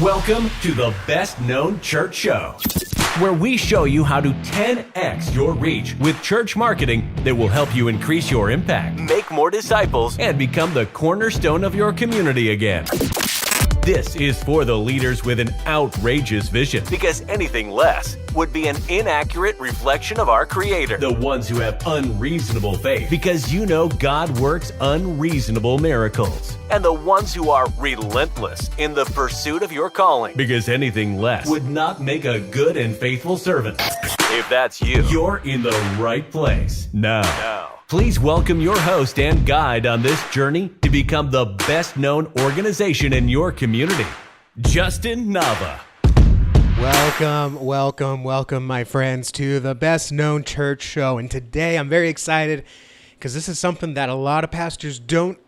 Welcome to the Best Known Church Show, where we show you how to 10x your reach with church marketing that will help you increase your impact, make more disciples, and become the cornerstone of your community again. This is for the leaders with an outrageous vision, because anything less would be an inaccurate reflection of our Creator. The ones who have unreasonable faith, because you know God works unreasonable miracles. And the ones who are relentless in the pursuit of your calling, because anything less would not make a good and faithful servant. If that's you, you're in the right place. Now, please welcome your host and guide on this journey to become the best known organization in your community, Justin Nava. Welcome, my friends, to the Best Known Church Show. And today I'm very excited because this is something that a lot of pastors don't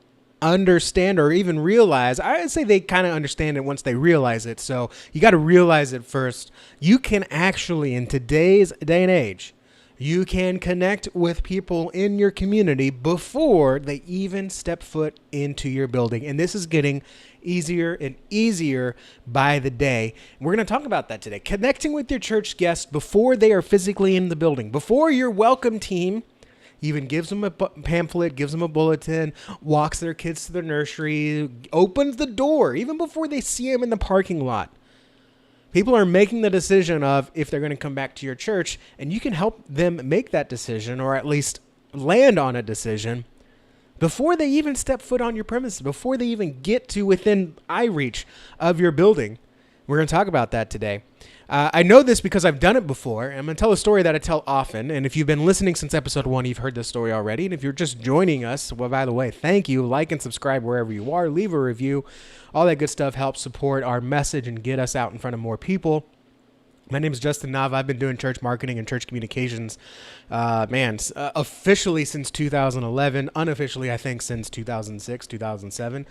understand or even realize. I would say they kind of understand it once they realize it. So you got to realize it first. You can actually, in today's day and age, you can connect with people in your community before they even step foot into your building. And this is getting easier and easier by the day. We're going to talk about that today. Connecting with your church guests before they are physically in the building, before your welcome team even gives them a pamphlet, gives them a bulletin, walks their kids to the nursery, opens the door, even before they see them in the parking lot. People are making the decision of if they're going to come back to your church, and you can help them make that decision, or at least land on a decision before they even step foot on your premises, before they even get to within eye reach of your building. We're going to talk about that today. I know this because I've done it before. I'm going to tell a story that I tell often. And if you've been listening since episode 1, you've heard this story already. And if you're just joining us, well, by the way, thank you. Like and subscribe wherever you are. Leave a review. All that good stuff helps support our message and get us out in front of more people. My name is Justin Nava. I've been doing church marketing and church communications, officially since 2011. Unofficially, I think, since 2006, 2007.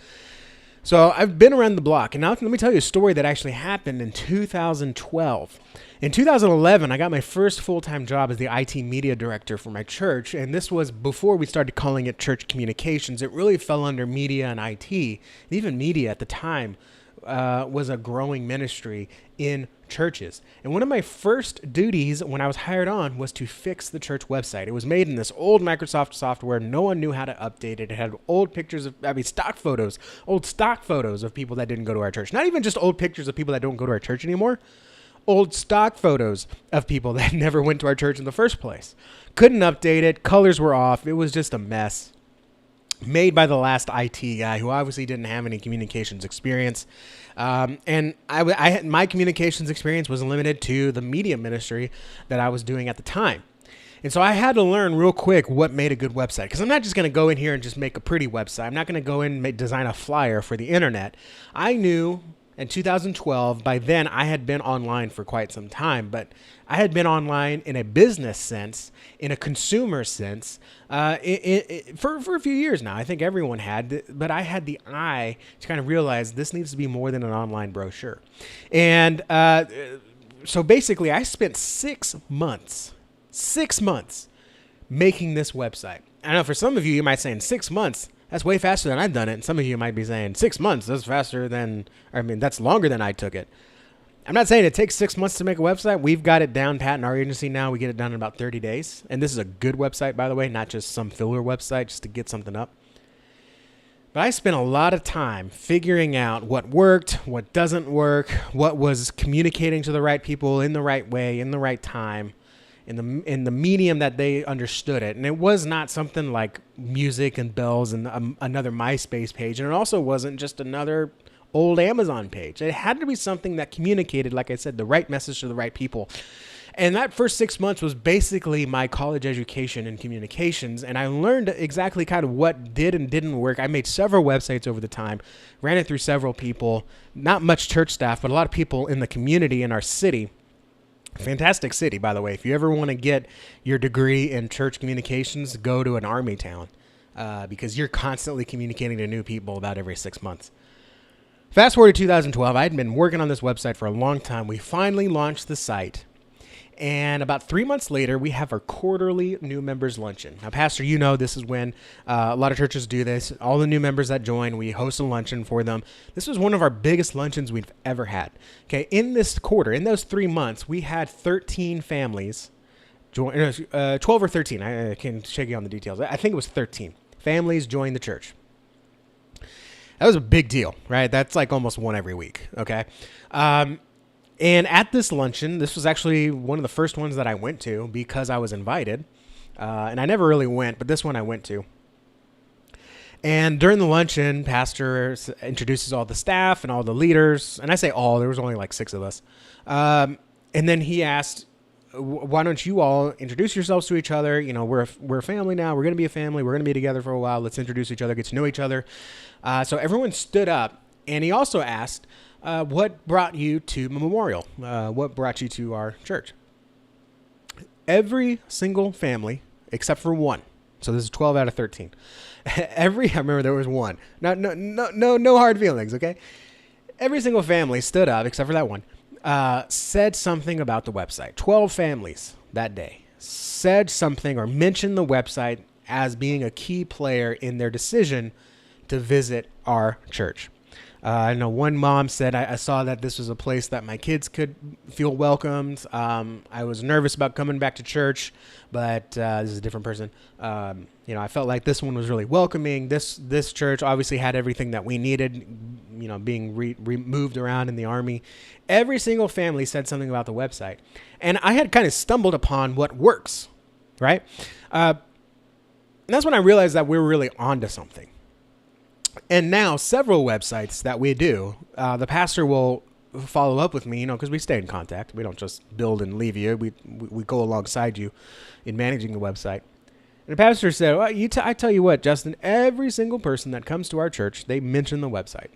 So I've been around the block, and now let me tell you a story that actually happened in 2012. In 2011, I got my first full-time job as the IT media director for my church, and this was before we started calling it church communications. It really fell under media and IT. And even media at the time was a growing ministry in churches. And one of my first duties when I was hired on was to fix the church website. It was made in this old Microsoft software. No one knew how to update it. It had old pictures of, stock photos of people that didn't go to our church. Not even just old pictures of people that don't go to our church anymore. Old stock photos of people that never went to our church in the first place. Couldn't update it. Colors were off. It was just a mess. Made by the last IT guy who obviously didn't have any communications experience. And I had, my communications experience was limited to the media ministry that I was doing at the time. And so I had to learn real quick what made a good website. Because I'm not just going to go in here and just make a pretty website. I'm not going to go in and design a flyer for the internet. I knew in 2012, by then I had been online for quite some time, but I had been online in a business sense, in a consumer sense, for a few years now. I think everyone had, but I had the eye to kind of realize this needs to be more than an online brochure. And so basically I spent 6 months making this website. I know for some of you, you might say in 6 months, that's way faster than I've done it. And some of you might be saying 6 months, that's that's longer than I took it. I'm not saying it takes 6 months to make a website. We've got it down pat in our agency now. We get it done in about 30 days. And this is a good website, by the way, not just some filler website just to get something up. But I spent a lot of time figuring out what worked, what doesn't work, what was communicating to the right people in the right way, in the right time, in the medium that they understood it. And it was not something like music and bells and another MySpace page. And it also wasn't just another old Amazon page. It had to be something that communicated, like I said, the right message to the right people. And that first 6 months was basically my college education in communications. And I learned exactly kind of what did and didn't work. I made several websites over the time, ran it through several people, not much church staff, but a lot of people in the community in our city. Fantastic city, by the way. If you ever want to get your degree in church communications, go to an army town because you're constantly communicating to new people about every 6 months. Fast forward to 2012, I had been working on this website for a long time. We finally launched the site. And about 3 months later, we have our quarterly new members luncheon. Now, Pastor, you know this is when a lot of churches do this. All the new members that join, we host a luncheon for them. This was one of our biggest luncheons we've ever had. Okay, in this quarter, in those 3 months, we had 13 families join, 12 or 13. I can check you on the details. I think it was 13 families join the church. That was a big deal, right? That's like almost one every week, okay? And at this luncheon, this was actually one of the first ones that I went to because I was invited. And I never really went, but this one I went to. And during the luncheon, Pastor introduces all the staff and all the leaders. And I say all, there was only like 6 of us. And then he asked, why don't you all introduce yourselves to each other? You know, we're a family now. We're going to be a family. We're going to be together for a while. Let's introduce each other, get to know each other. So everyone stood up, and he also asked, what brought you to Memorial? What brought you to our church? Every single family, except for one. So this is 12 out of 13. I remember there was one. No hard feelings, okay? Every single family stood up, except for that one, said something about the website. 12 families that day said something or mentioned the website as being a key player in their decision to visit our church. I know one mom said, I saw that this was a place that my kids could feel welcomed. I was nervous about coming back to church, but this is a different person. I felt like this one was really welcoming. This church obviously had everything that we needed, being moved around in the army. Every single family said something about the website. And I had kind of stumbled upon what works, right? And that's when I realized that we were really onto something. And now several websites that we do, the pastor will follow up with me, because we stay in contact. We don't just build and leave you. We go alongside you in managing the website. And the pastor said, well, I tell you what, Justin, every single person that comes to our church, they mention the website.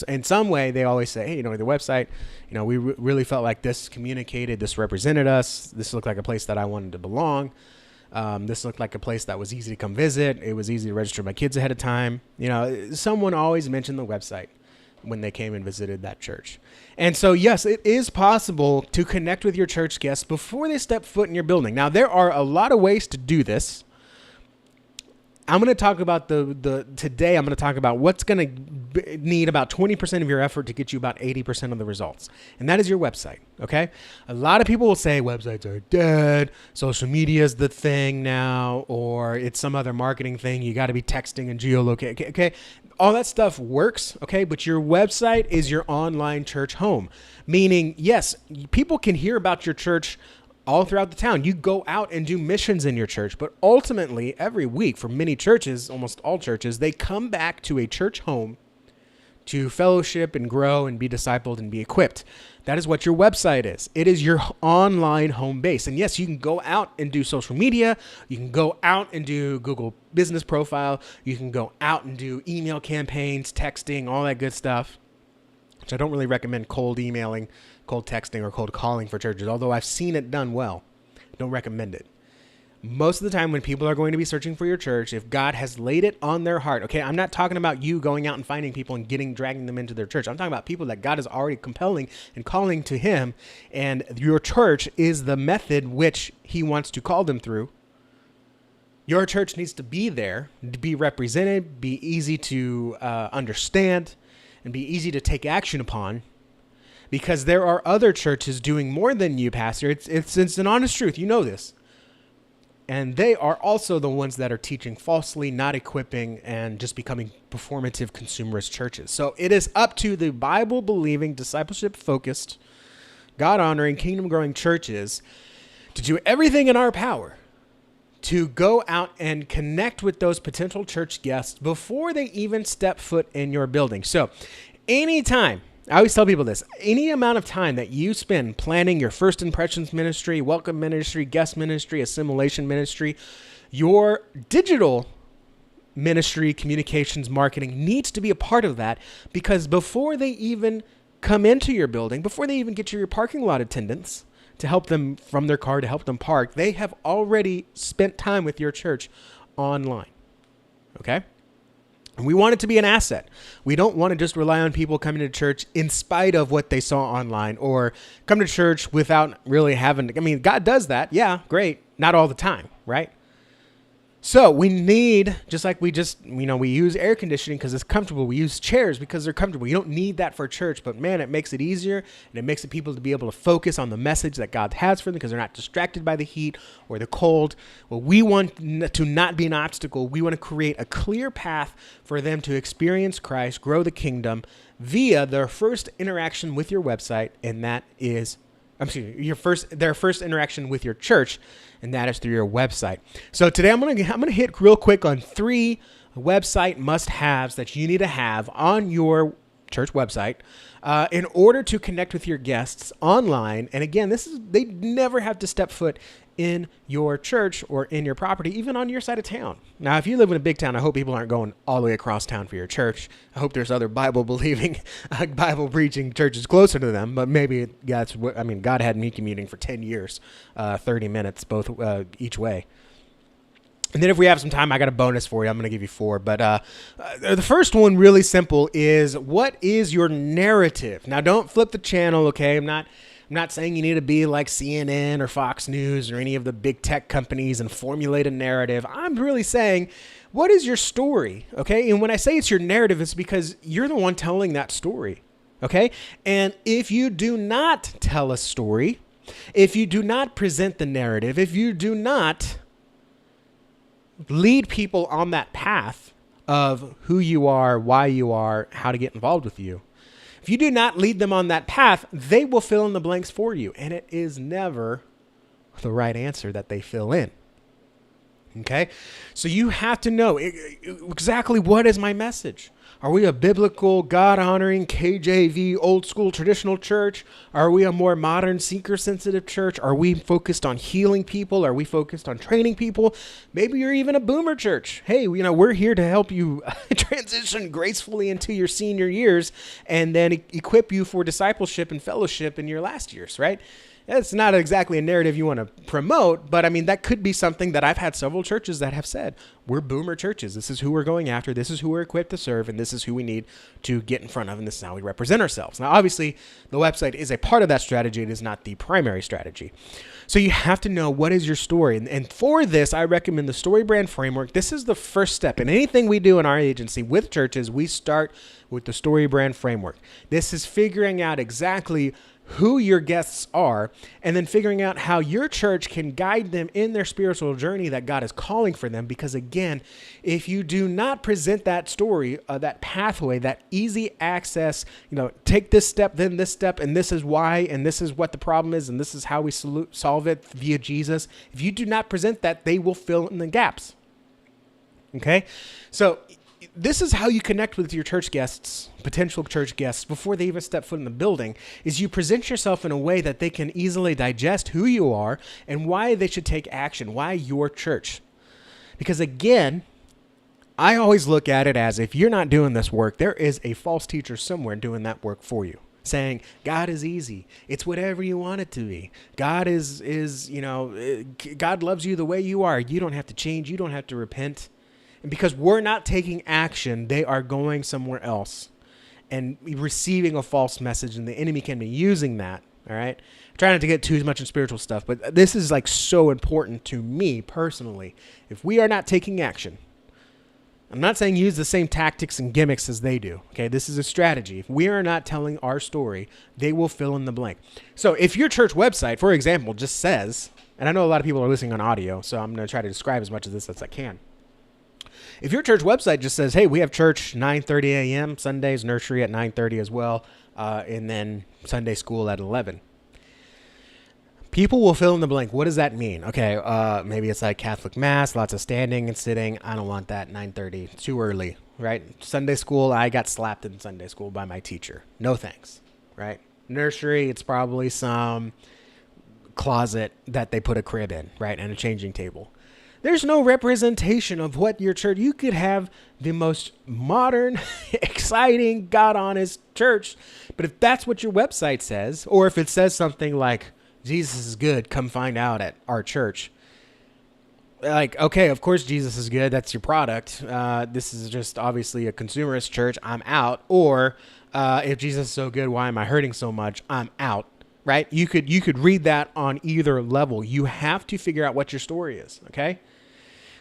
In some way, they always say, hey, the website, we really felt like this communicated, this represented us. This looked like a place that I wanted to belong. This looked like a place that was easy to come visit. It was easy to register my kids ahead of time. Someone always mentioned the website when they came and visited that church. And so, yes, it is possible to connect with your church guests before they step foot in your building. Now, there are a lot of ways to do this. I'm going to talk about today I'm going to talk about what's going to need about 20% of your effort to get you about 80% of the results. And that is your website. Okay. A lot of people will say websites are dead. Social media is the thing now, or it's some other marketing thing. You got to be texting and geolocating. Okay. All that stuff works. Okay. But your website is your online church home, meaning, yes, people can hear about your church all throughout the town. You go out and do missions in your church, but ultimately every week for many churches, almost all churches, they come back to a church home to fellowship and grow and be discipled and be equipped. That is what your website is. It is your online home base. And yes, you can go out and do social media. You can go out and do Google Business Profile. You can go out and do email campaigns, texting, all that good stuff, which I don't really recommend cold emailing, cold texting, or cold calling for churches, although I've seen it done well. Don't recommend it. Most of the time when people are going to be searching for your church, if God has laid it on their heart, okay, I'm not talking about you going out and finding people and dragging them into their church. I'm talking about people that God is already compelling and calling to him, and your church is the method which he wants to call them through. Your church needs to be there, to be represented, be easy to understand, and be easy to take action upon. Because there are other churches doing more than you, Pastor. It's an honest truth. You know this. And they are also the ones that are teaching falsely, not equipping, and just becoming performative consumerist churches. So it is up to the Bible-believing, discipleship-focused, God-honoring, kingdom-growing churches to do everything in our power to go out and connect with those potential church guests before they even step foot in your building. So anytime, I always tell people this, any amount of time that you spend planning your first impressions ministry, welcome ministry, guest ministry, assimilation ministry, your digital ministry, communications, marketing needs to be a part of that, because before they even come into your building, before they even get your parking lot attendants to help them from their car to help them park, they have already spent time with your church online. Okay? We want it to be an asset. We don't want to just rely on people coming to church in spite of what they saw online, or come to church without really having to. I mean, God does that. Yeah, great. Not all the time, right? So we need, just like we use air conditioning because it's comfortable. We use chairs because they're comfortable. You don't need that for church, but man, it makes it easier, and it makes it people to be able to focus on the message that God has for them because they're not distracted by the heat or the cold. Well, we want to not be an obstacle. We want to create a clear path for them to experience Christ, grow the kingdom via their first interaction with your website, and that is their first interaction with your church, and that is through your website. So today I'm gonna hit real quick on 3 website must-haves that you need to have on your church website in order to connect with your guests online. And again, they never have to step foot in your church or in your property, even on your side of town. Now, if you live in a big town, I hope people aren't going all the way across town for your church. I hope there's other Bible-believing, Bible-preaching churches closer to them, but maybe that's what, God had me commuting for 10 years, 30 minutes both each way. And then if we have some time, I got a bonus for you. I'm going to give you 4. But the first one, really simple, is what is your narrative? Now, don't flip the channel, okay? I'm not saying you need to be like CNN or Fox News or any of the big tech companies and formulate a narrative. I'm really saying, what is your story, okay? And when I say it's your narrative, it's because you're the one telling that story, okay? And if you do not tell a story, if you do not present the narrative, if you do not lead people on that path of who you are, why you are, how to get involved with you, if you do not lead them on that path, they will fill in the blanks for you. And it is never the right answer that they fill in. Okay? So you have to know exactly what is my message. Are we a biblical, God-honoring, KJV, old-school, traditional church? Are we a more modern, seeker-sensitive church? Are we focused on healing people? Are we focused on training people? Maybe you're even a boomer church. Hey, we're here to help you transition gracefully into your senior years and then equip you for discipleship and fellowship in your last years, right? It's not exactly a narrative you want to promote, but that could be something that I've had several churches that have said, we're boomer churches. This is who we're going after. This is who we're equipped to serve, and this is who we need to get in front of, and this is how we represent ourselves. Now, obviously, the website is a part of that strategy. It is not the primary strategy. So you have to know what is your story. And for this, I recommend the Story Brand Framework. This is the first step. In anything we do in our agency with churches, we start with the Story Brand Framework. This is figuring out exactly who your guests are, and then figuring out how your church can guide them in their spiritual journey that God is calling for them. Because again, if you do not present that story, that pathway, that easy access, take this step, then this step, and this is why, and this is what the problem is, and this is how we solve it via Jesus. If you do not present that, they will fill in the gaps. Okay? So this is how you connect with your church guests, potential church guests, before they even step foot in the building, is you present yourself in a way that they can easily digest who you are and why they should take action, why your church. Because again, I always look at it as if you're not doing this work, there is a false teacher somewhere doing that work for you, saying, God is easy. It's whatever you want it to be. God God loves you the way you are. You don't have to change. You don't have to repent. And because we're not taking action, they are going somewhere else and receiving a false message, and the enemy can be using that. All right. I'm trying not to get too much in spiritual stuff, but this is so important to me personally. If we are not taking action, I'm not saying use the same tactics and gimmicks as they do. Okay. This is a strategy. If we are not telling our story, they will fill in the blank. So if your church website, for example, just says, and I know a lot of people are listening on audio, so I'm going to try to describe as much of this as I can. If your church website just says, hey, we have church 9:30 a.m., Sundays, nursery at 9:30 as well, and then Sunday school at 11. People will fill in the blank. What does that mean? Okay, maybe it's like Catholic Mass, lots of standing and sitting. I don't want that, 9:30, too early, right? Sunday school, I got slapped in Sunday school by my teacher. No thanks, right? Nursery, it's probably some closet that they put a crib in, right, and a changing table. There's no representation of what your church. You could have the most modern, exciting, God-honest church, but if that's what your website says, or if it says something like, Jesus is good, come find out at our church, like, okay, of course Jesus is good. That's your product. This is just obviously a consumerist church. I'm out. Or if Jesus is so good, why am I hurting so much? I'm out. Right? You could read that on either level. You have to figure out what your story is. Okay.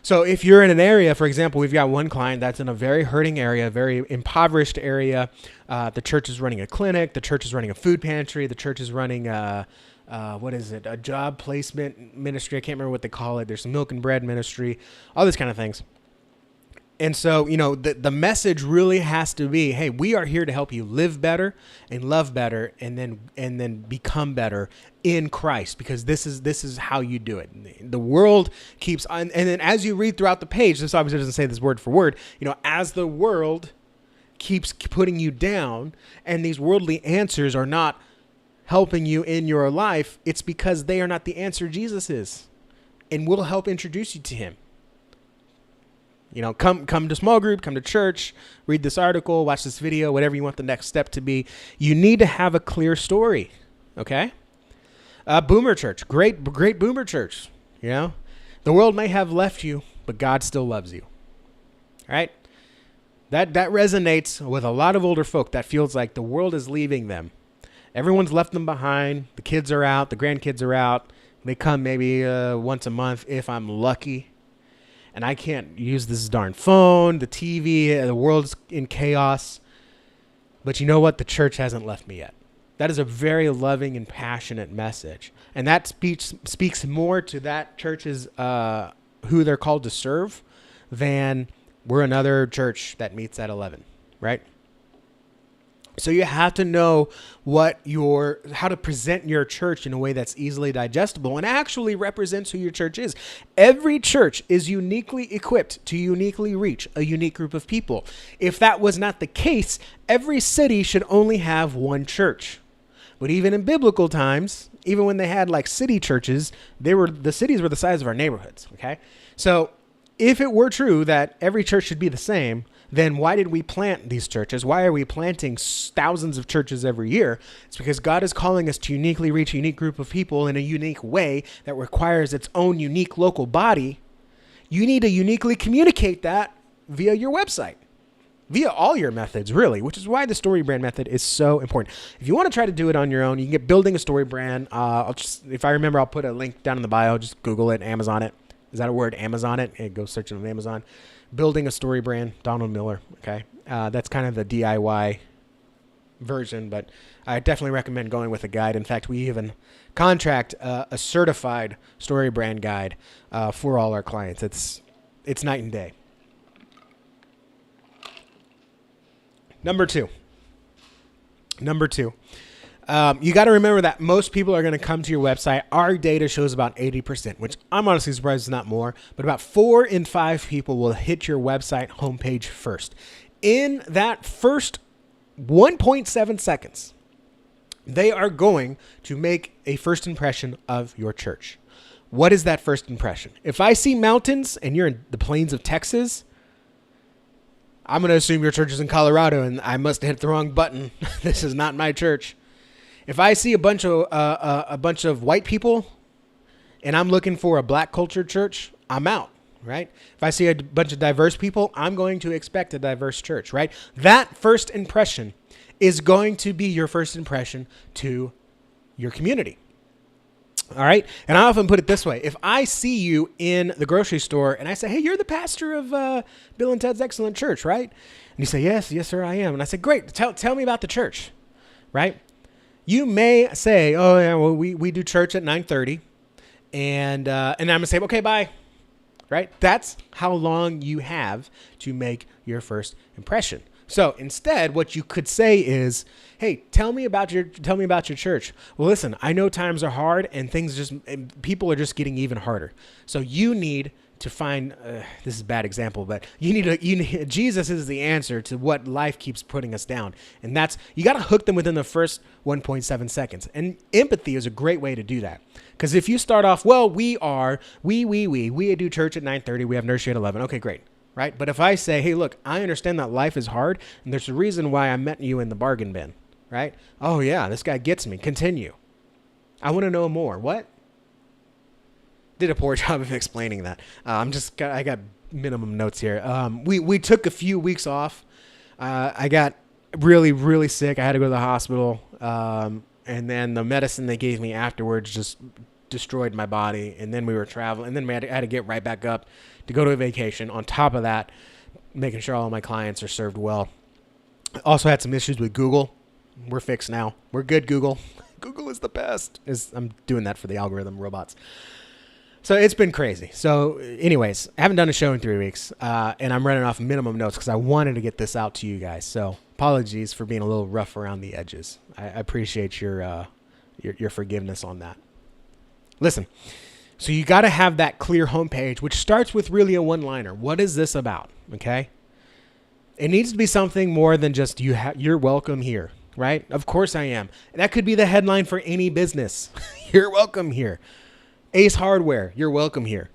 So if you're in an area, for example, we've got one client that's in a very hurting area, very impoverished area. The church is running a clinic. The church is running a food pantry. The church is running a job placement ministry. I can't remember what they call it. There's a milk and bread ministry, all these kind of things. And so, the message really has to be, hey, we are here to help you live better and love better and then become better in Christ, because this is how you do it. The world keeps on. And then as you read throughout the page, this obviously doesn't say this word for word, as the world keeps putting you down and these worldly answers are not helping you in your life, it's because they are not the answer Jesus is. And we'll help introduce you to him. Come to small group, come to church, read this article, watch this video, whatever you want the next step to be. You need to have a clear story, okay? Boomer church, great boomer church, The world may have left you, but God still loves you, all right? That resonates with a lot of older folk that feels like the world is leaving them. Everyone's left them behind. The kids are out. The grandkids are out. They come maybe once a month if I'm lucky. And I can't use this darn phone, the TV, the world's in chaos. But you know what? The church hasn't left me yet. That is a very loving and passionate message. And that speaks more to that church's who they're called to serve than we're another church that meets at 11, right? So you have to know how to present your church in a way that's easily digestible and actually represents who your church is. Every church is uniquely equipped to uniquely reach a unique group of people. If that was not the case, every city should only have one church. But even in biblical times, even when they had like city churches, the cities were the size of our neighborhoods. Okay. So if it were true that every church should be the same, then why did we plant these churches? Why are we planting thousands of churches every year? It's because God is calling us to uniquely reach a unique group of people in a unique way that requires its own unique local body. You need to uniquely communicate that via your website, via all your methods, really, which is why the story brand method is so important. If you want to try to do it on your own, you can get Building a Story Brand. If I remember, I'll put a link down in the bio. Just Google it, Amazon it. Is that a word? Amazon it? Go search it on Amazon. Building a Story Brand, Donald Miller. Okay. That's kind of the DIY version, but I definitely recommend going with a guide. In fact, we even contract a certified story brand guide for all our clients. It's night and day. Number two. You got to remember that most people are going to come to your website. Our data shows about 80%, which I'm honestly surprised is not more, but about 4 in 5 people will hit your website homepage first. In that first 1.7 seconds, they are going to make a first impression of your church. What is that first impression? If I see mountains and you're in the plains of Texas, I'm going to assume your church is in Colorado and I must have hit the wrong button. This is not my church. If I see a bunch of white people and I'm looking for a black culture church, I'm out, right? If I see a bunch of diverse people, I'm going to expect a diverse church, right? That first impression is going to be your first impression to your community. All right. And I often put it this way. If I see you in the grocery store and I say, hey, you're the pastor of Bill and Ted's Excellent Church, right? And you say, yes, sir, I am. And I say, great. Tell me about the church, right? You may say, oh, yeah, well, we do church at 9:30. And I'm going to say, okay, bye. Right? That's how long you have to make your first impression. So instead, what you could say is, hey, tell me about your church. Well, listen, I know times are hard and people are just getting even harder. So you need to find, this is a bad example, but Jesus is the answer to what life keeps putting us down. And you got to hook them within the first 1.7 seconds. And empathy is a great way to do that. Because if you start off, well, we do church at 9:30. We have nursery at 11. Okay, great. Right? But if I say, hey, look, I understand that life is hard, and there's a reason why I met you in the bargain bin, right? Oh, yeah, this guy gets me. Continue. I want to know more. What? Did a poor job of explaining that. I got minimum notes here. We took a few weeks off. I got really, really sick. I had to go to the hospital. And then the medicine they gave me afterwards just destroyed my body. And then we were traveling. And then I had to get right back up to go to a vacation. On top of that, making sure all my clients are served well. Also had some issues with Google. We're fixed now. We're good, Google. Google is the best. I'm doing that for the algorithm robots. So it's been crazy. So anyways, I haven't done a show in 3 weeks, and I'm running off minimum notes because I wanted to get this out to you guys. So apologies for being a little rough around the edges. I appreciate your forgiveness on that. Listen, so you got to have that clear homepage, which starts with really a one-liner. What is this about? Okay. It needs to be something more than just you're welcome here, right? Of course I am. And that could be the headline for any business. You're welcome here. Ace Hardware, you're welcome here.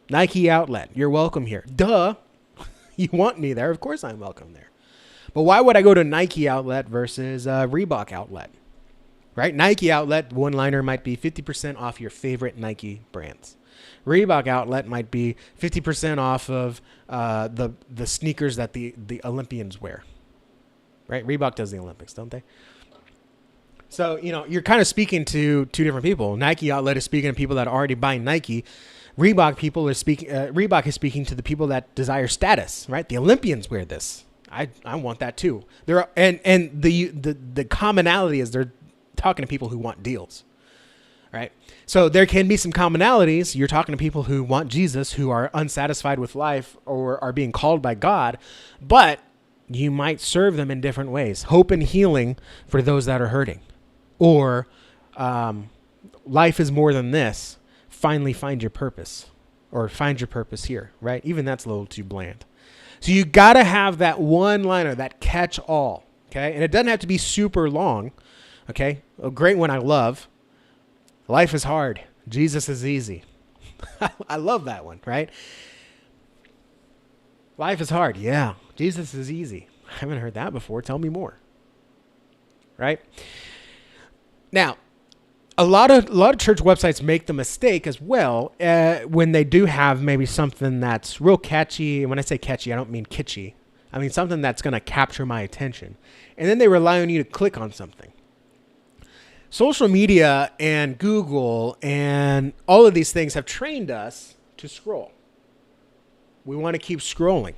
Nike Outlet, you're welcome here. Duh. You want me there. Of course I'm welcome there. But why would I go to Nike Outlet versus Reebok Outlet? Right? Nike Outlet, one-liner might be 50% off your favorite Nike brands. Reebok Outlet might be 50% off of the sneakers that the Olympians wear. Right? Reebok does the Olympics, don't they? So, you're kind of speaking to two different people. Nike Outlet is speaking to people that already buy Nike. Reebok is speaking to the people that desire status, right? The Olympians wear this. I want that too. The commonality is they're talking to people who want deals, right? So there can be some commonalities. You're talking to people who want Jesus, who are unsatisfied with life or are being called by God, but you might serve them in different ways. Hope and healing for those that are hurting. Or life is more than this. Finally find your purpose, or find your purpose here, right? Even that's a little too bland. So you got to have that one-liner, that catch-all, okay? And it doesn't have to be super long, okay? A great one I love. Life is hard. Jesus is easy. I love that one, right? Life is hard. Yeah. Jesus is easy. I haven't heard that before. Tell me more. Right? Now, a lot of church websites make the mistake as well when they do have maybe something that's real catchy. And when I say catchy, I don't mean kitschy. I mean something that's going to capture my attention. And then they rely on you to click on something. Social media and Google and all of these things have trained us to scroll. We want to keep scrolling.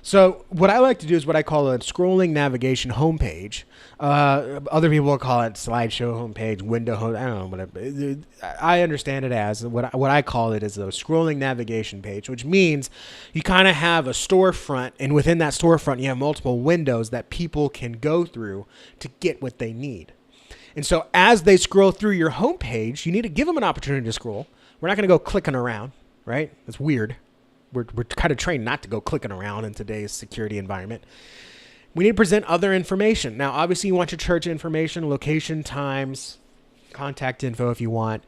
So what I like to do is what I call a scrolling navigation homepage. Other people will call it slideshow homepage, window home. I don't know, whatever. I understand it as what I call it is a scrolling navigation page, which means you kind of have a storefront, and within that storefront, you have multiple windows that people can go through to get what they need. And so as they scroll through your homepage, you need to give them an opportunity to scroll. We're not going to go clicking around, right? That's weird. We're kind of trained not to go clicking around in today's security environment. We need to present other information. Now, obviously, you want your church information, location, times, contact info if you want.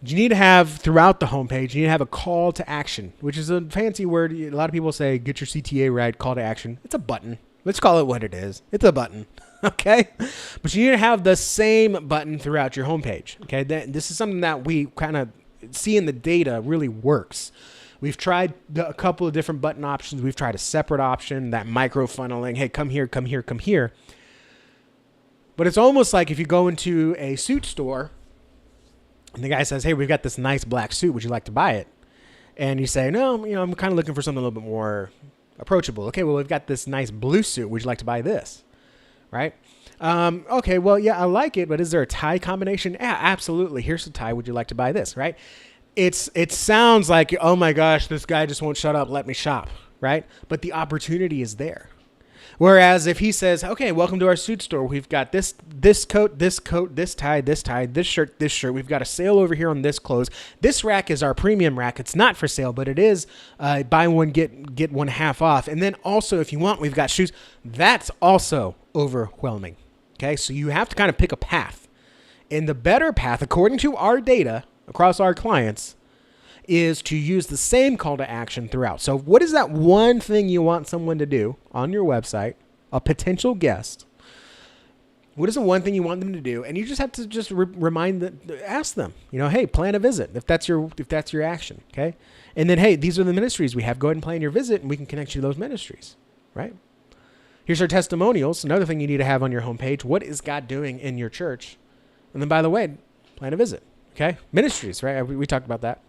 But you need to have, throughout the homepage, you need to have a call to action, which is a fancy word. A lot of people say, get your CTA right, call to action. It's a button. Let's call it what it is. It's a button, okay? But you need to have the same button throughout your homepage, okay? This is something that we kind of see in the data really works. We've tried a couple of different button options. We've tried a separate option, that micro funneling. Hey, come here, come here, come here. But it's almost like if you go into a suit store and the guy says, hey, we've got this nice black suit. Would you like to buy it? And you say, no, I'm kind of looking for something a little bit more approachable. Okay, well, we've got this nice blue suit. Would you like to buy this? Right? Okay, well, yeah, I like it, but is there a tie combination? Yeah, absolutely. Here's the tie. Would you like to buy this? Right? It sounds like, oh my gosh, this guy just won't shut up. Let me shop, right? But the opportunity is there. Whereas if he says, okay, welcome to our suit store. We've got this coat, this tie, this shirt. We've got a sale over here on this clothes. This rack is our premium rack. It's not for sale, but it is buy one, get one half off. And then also, if you want, we've got shoes. That's also overwhelming. Okay, so you have to kind of pick a path. And the better path, according to our data, across our clients, is to use the same call to action throughout. So what is that one thing you want someone to do on your website, a potential guest? What is the one thing you want them to do? And you just have to just ask them, hey, plan a visit if that's your action. Okay. And then, hey, these are the ministries we have. Go ahead and plan your visit and we can connect you to those ministries. Right. Here's our testimonials. Another thing you need to have on your homepage. What is God doing in your church? And then, by the way, plan a visit. Okay. Ministries. Right. We talked about that.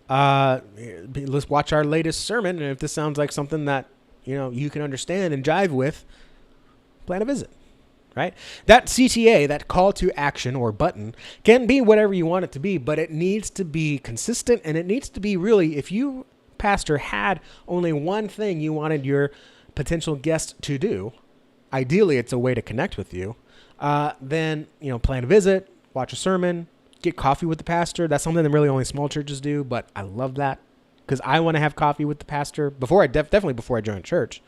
Let's watch our latest sermon. And if this sounds like something that, you can understand and jive with, plan a visit. Right? That CTA, that call to action or button, can be whatever you want it to be, but it needs to be consistent, and it needs to be really, if you, pastor, had only one thing you wanted your potential guest to do, ideally it's a way to connect with you, then, plan a visit, watch a sermon, get coffee with the pastor. That's something that really only small churches do, but I love that because I want to have coffee with the pastor definitely before I join church.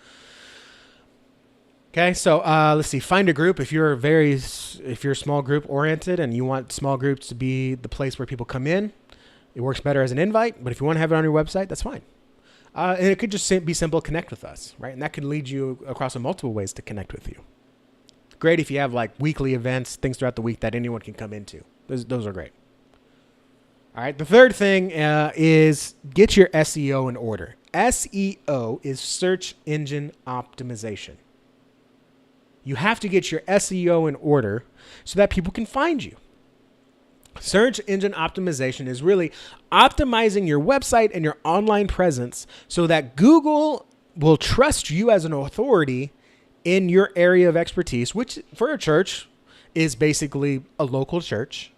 Okay, so let's see. Find a group. If you're small group oriented and you want small groups to be the place where people come in, it works better as an invite. But if you want to have it on your website, that's fine. And it could just be simple. Connect with us, right? And that could lead you across multiple ways to connect with you. Great if you have like weekly events, things throughout the week that anyone can come into. Those are great. All right. The third thing is get your SEO in order. SEO is search engine optimization. You have to get your SEO in order so that people can find you. Search engine optimization is really optimizing your website and your online presence so that Google will trust you as an authority in your area of expertise, which for a church is basically a local church,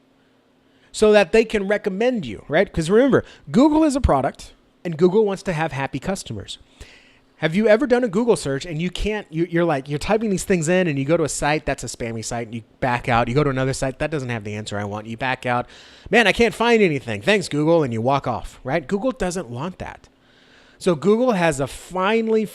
so that they can recommend you, right? Because remember, Google is a product and Google wants to have happy customers. Have you ever done a Google search and you're typing these things in and you go to a site that's a spammy site and you back out, you go to another site that doesn't have the answer I want, you back out, man, I can't find anything. Thanks, Google, and you walk off, right? Google doesn't want that. So Google has a finely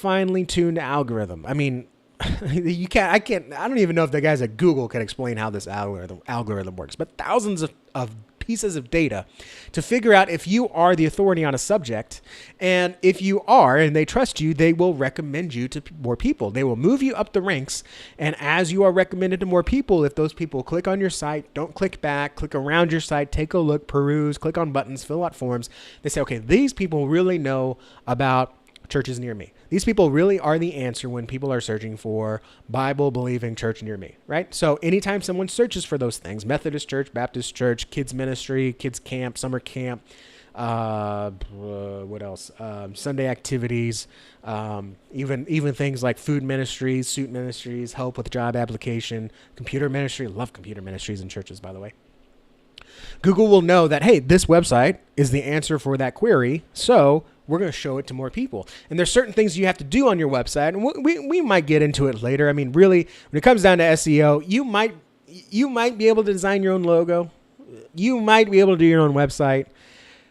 tuned algorithm. I mean, I don't even know if the guys at Google can explain how this algorithm works, but thousands of pieces of data to figure out if you are the authority on a subject. And if you are, and they trust you, they will recommend you to more people. They will move you up the ranks. And as you are recommended to more people, if those people click on your site, don't click back, click around your site, take a look, peruse, click on buttons, fill out forms, they say, okay, these people really know about churches near me. These people really are the answer when people are searching for Bible-believing church near me, right? So anytime someone searches for those things, Methodist church, Baptist church, kids ministry, kids camp, summer camp, what else? Sunday activities, even things like food ministries, suit ministries, help with job application, computer ministry. Love computer ministries in churches, by the way. Google will know that, hey, this website is the answer for that query, so we're going to show it to more people. And there's certain things you have to do on your website, and we might get into it later. I mean, really, when it comes down to SEO, you might be able to design your own logo. You might be able to do your own website.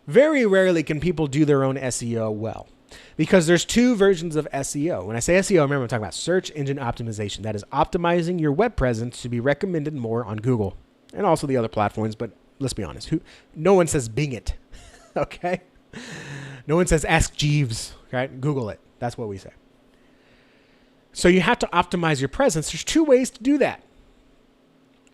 Very rarely can people do their own SEO well, because there's two versions of SEO. When I say SEO, remember I'm talking about search engine optimization. That is optimizing your web presence to be recommended more on Google and also the other platforms. But let's be honest, no one says Bing it, okay? No one says Ask Jeeves, right? Google it. That's what we say. So you have to optimize your presence. There's two ways to do that.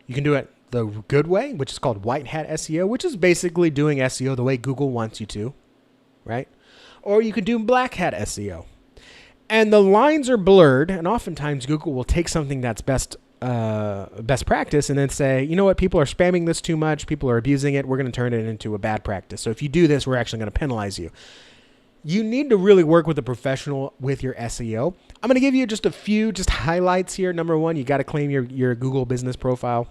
You can do it the good way, which is called white hat SEO, which is basically doing SEO the way Google wants you to, right? Or you could do black hat SEO. And the lines are blurred, and oftentimes Google will take something that's best practice and then say, you know what, people are spamming this too much, people are abusing it, we're going to turn it into a bad practice. So if you do this, we're actually going to penalize you. You need to really work with a professional with your SEO. I'm going to give you just a few highlights here. Number one, you got to claim your Google business profile.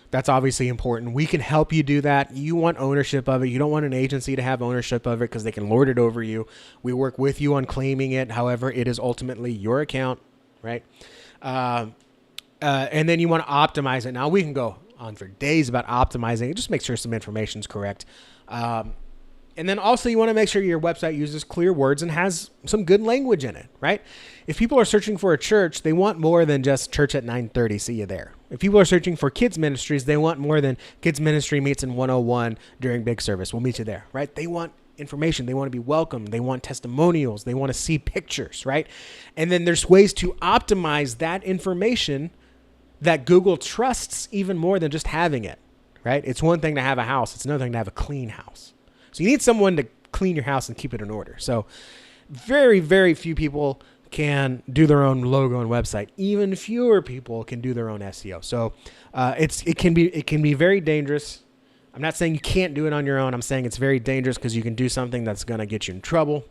That's obviously important. We can help you do that. You want ownership of it. You don't want an agency to have ownership of it because they can lord it over you. We work with you on claiming it. However, it is ultimately your account, right? And then you want to optimize it. Now, we can go on for days about optimizing it. Just make sure some information is correct. And then also you want to make sure your website uses clear words and has some good language in it, right? If people are searching for a church, they want more than just church at 9:30, see you there. If people are searching for kids ministries, they want more than kids ministry meets in 101 during big service. We'll meet you there, right? They want information. They want to be welcomed. They want testimonials. They want to see pictures, right? And then there's ways to optimize that information that Google trusts even more than just having it, right? It's one thing to have a house. It's another thing to have a clean house. So you need someone to clean your house and keep it in order. So very, very few people can do their own logo and website. Even fewer people can do their own SEO. So it can be very dangerous. I'm not saying you can't do it on your own. I'm saying it's very dangerous because you can do something that's going to get you in trouble,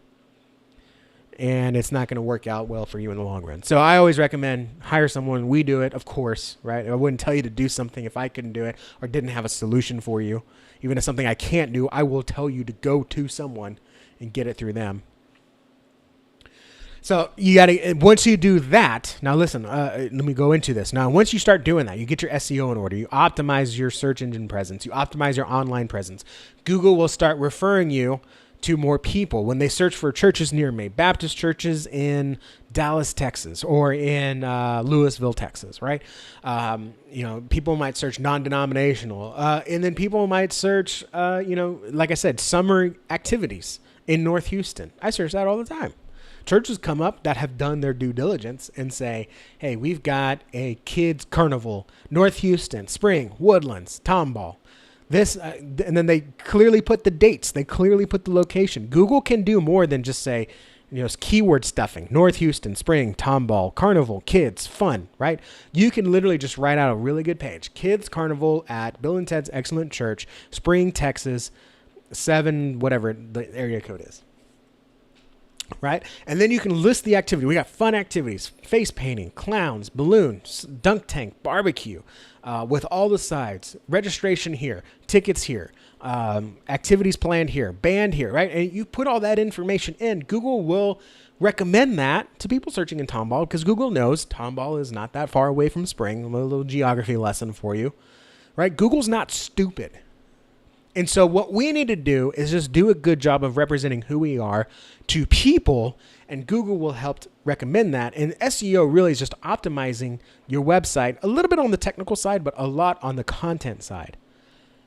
and it's not going to work out well for you in the long run. So I always recommend hire someone. We do it, of course, right? I wouldn't tell you to do something if I couldn't do it or didn't have a solution for you. Even if something I can't do, I will tell you to go to someone and get it through them. So you got to, once you do that, now listen, let me go into this. Now, once you start doing that, you get your SEO in order, you optimize your search engine presence, you optimize your online presence. Google will start referring you to more people when they search for churches near me, Baptist churches in Dallas, Texas, or in Louisville, Texas, right? People might search non-denominational, and then people might search, like I said, summer activities in North Houston. I search that all the time. Churches come up that have done their due diligence and say, hey, we've got a kids carnival, North Houston, spring, Woodlands, Tomball. This, and then they clearly put the dates. They clearly put the location. Google can do more than just say, keyword stuffing, North Houston, spring, Tomball, carnival, kids, fun, right? You can literally just write out a really good page. Kids carnival at Bill and Ted's Excellent Church, Spring, Texas, 7, whatever the area code is. Right? And then you can list the activity. We got fun activities, face painting, clowns, balloons, dunk tank, barbecue, with all the sides, registration here, tickets here, activities planned here, band here, right? And you put all that information in. Google will recommend that to people searching in Tomball because Google knows Tomball is not that far away from Spring. A little geography lesson for you, right? Google's not stupid. And so what we need to do is just do a good job of representing who we are to people, and Google will help recommend that. And SEO really is just optimizing your website a little bit on the technical side, but a lot on the content side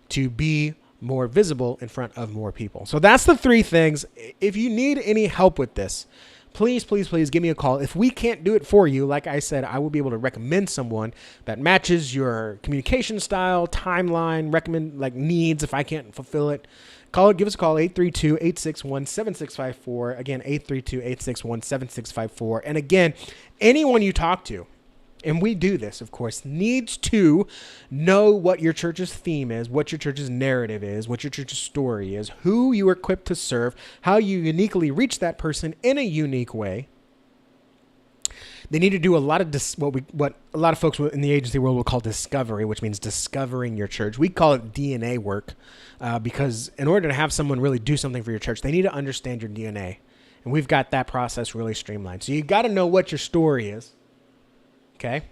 to be more visible in front of more people. So that's the 3 things. If you need any help with this, please, please, please give me a call. If we can't do it for you, like I said, I will be able to recommend someone that matches your communication style, timeline, recommend needs if I can't fulfill it. Give us a call, 832-861-7654. Again, 832-861-7654. And again, anyone you talk to, and we do this, of course, needs to know what your church's theme is, what your church's narrative is, what your church's story is, who you are equipped to serve, how you uniquely reach that person in a unique way. They need to do a lot of what a lot of folks in the agency world will call discovery, which means discovering your church. We call it DNA work because in order to have someone really do something for your church, they need to understand your DNA. And we've got that process really streamlined. So you got to know what your story is. Okay,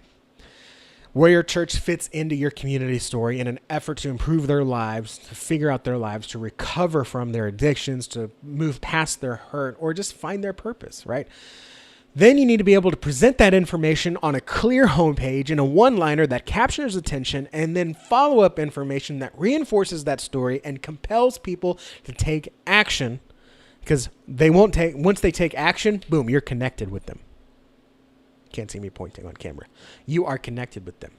where your church fits into your community story in an effort to improve their lives, to figure out their lives, to recover from their addictions, to move past their hurt, or just find their purpose, right? Then you need to be able to present that information on a clear homepage in a one-liner that captures attention, and then follow-up information that reinforces that story and compels people to take action, because once they take action, boom, you're connected with them. Can't see me pointing on camera. You are connected with them.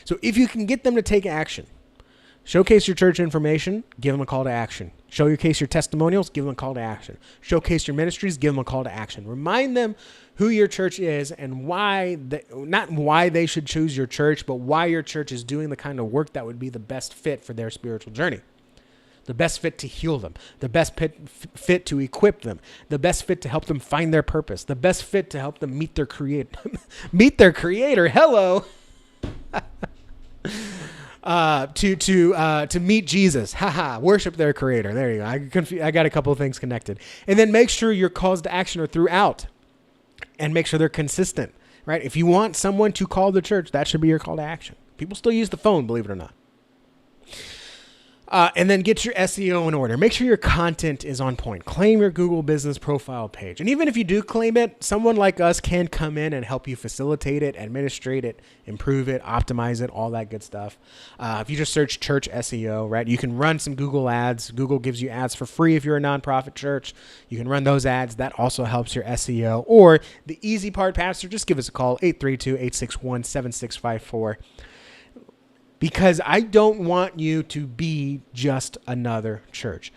So if you can get them to take action, showcase your church information, give them a call to action. Showcase your testimonials, give them a call to action. Showcase your ministries, give them a call to action. Remind them who your church is and not why they should choose your church, but why your church is doing the kind of work that would be the best fit for their spiritual journey. The best fit to heal them, the best fit to equip them, the best fit to help them find their purpose, the best fit to help them meet their creator. Meet their creator. Hello. To meet Jesus. Haha. Worship their creator. There you go. I got a couple of things connected. And then make sure your calls to action are throughout, and make sure they're consistent. Right? If you want someone to call the church, that should be your call to action. People still use the phone, believe it or not. And then get your SEO in order. Make sure your content is on point. Claim your Google business profile page. And even if you do claim it, someone like us can come in and help you facilitate it, administrate it, improve it, optimize it, all that good stuff. If you just search church SEO, right, you can run some Google ads. Google gives you ads for free if you're a nonprofit church. You can run those ads. That also helps your SEO. Or the easy part, Pastor, just give us a call, 832-861-7654. Because I don't want you to be just another church.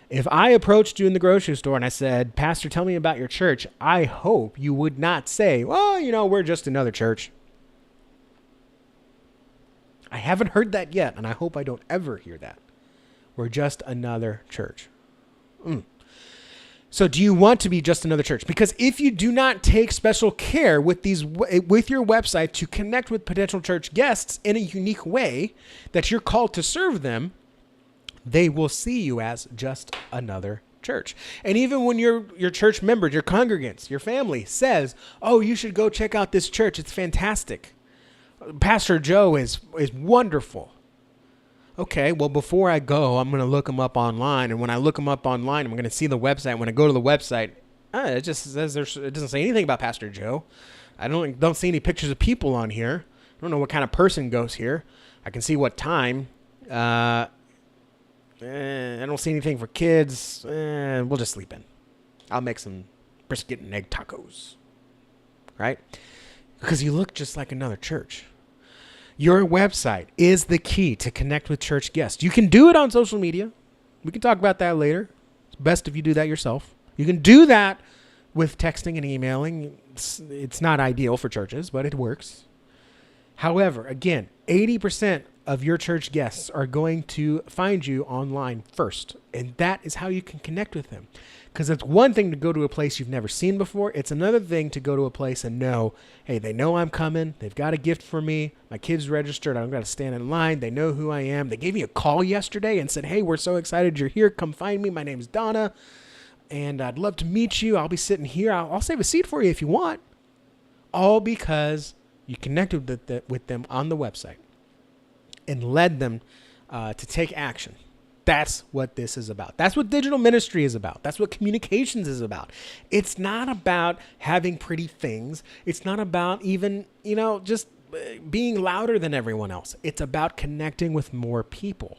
If I approached you in the grocery store and I said, Pastor, tell me about your church, I hope you would not say, well, we're just another church. I haven't heard that yet, and I hope I don't ever hear that. We're just another church. So do you want to be just another church? Because if you do not take special care with your website to connect with potential church guests in a unique way that you're called to serve them, they will see you as just another church. And even when your church members, your congregants, your family says, oh, you should go check out this church. It's fantastic. Pastor Joe is wonderful. Okay, well, before I go, I'm going to look them up online. And when I look them up online, I'm going to see the website. When I go to the website, it just says it doesn't say anything about Pastor Joe. I don't see any pictures of people on here. I don't know what kind of person goes here. I can see what time. I don't see anything for kids. We'll just sleep in. I'll make some brisket and egg tacos. Right? Because you look just like another church. Your website is the key to connect with church guests. You can do it on social media. We can talk about that later. It's best if you do that yourself. You can do that with texting and emailing. It's not ideal for churches, but it works. However, again, 80% of your church guests are going to find you online first. And that is how you can connect with them. Because it's one thing to go to a place you've never seen before. It's another thing to go to a place and know, hey, they know I'm coming. They've got a gift for me. My kid's registered. I don't got to stand in line. They know who I am. They gave me a call yesterday and said, hey, we're so excited you're here. Come find me. My name's Donna. And I'd love to meet you. I'll be sitting here. I'll save a seat for you if you want. All because you connected with them on the website and led them to take action. That's what this is about. That's what digital ministry is about. That's what communications is about. It's not about having pretty things. It's not about even, just being louder than everyone else. It's about connecting with more people.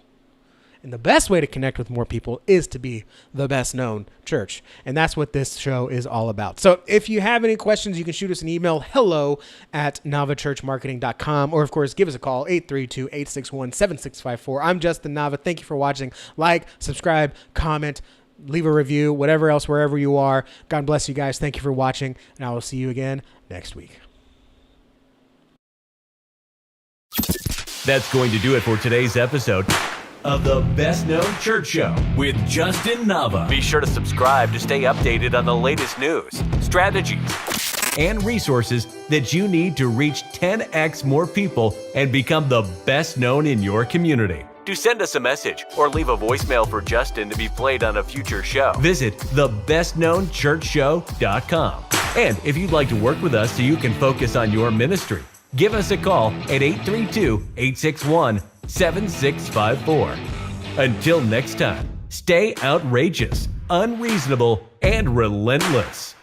And the best way to connect with more people is to be the best known church. And that's what this show is all about. So if you have any questions, you can shoot us an email, hello@navachurchmarketing.com. Or, of course, give us a call, 832-861-7654. I'm Justin Nava. Thank you for watching. Like, subscribe, comment, leave a review, whatever else, wherever you are. God bless you guys. Thank you for watching. And I will see you again next week. That's going to do it for today's episode of the Best Known Church Show with Justin Nava. Be sure to subscribe to stay updated on the latest news, strategies, and resources that you need to reach 10x more people and become the best known in your community. To send us a message or leave a voicemail for Justin to be played on a future show, visit thebestknownchurchshow.com. And if you'd like to work with us so you can focus on your ministry, give us a call at 832-861-7654. Until next time, stay outrageous, unreasonable, and relentless.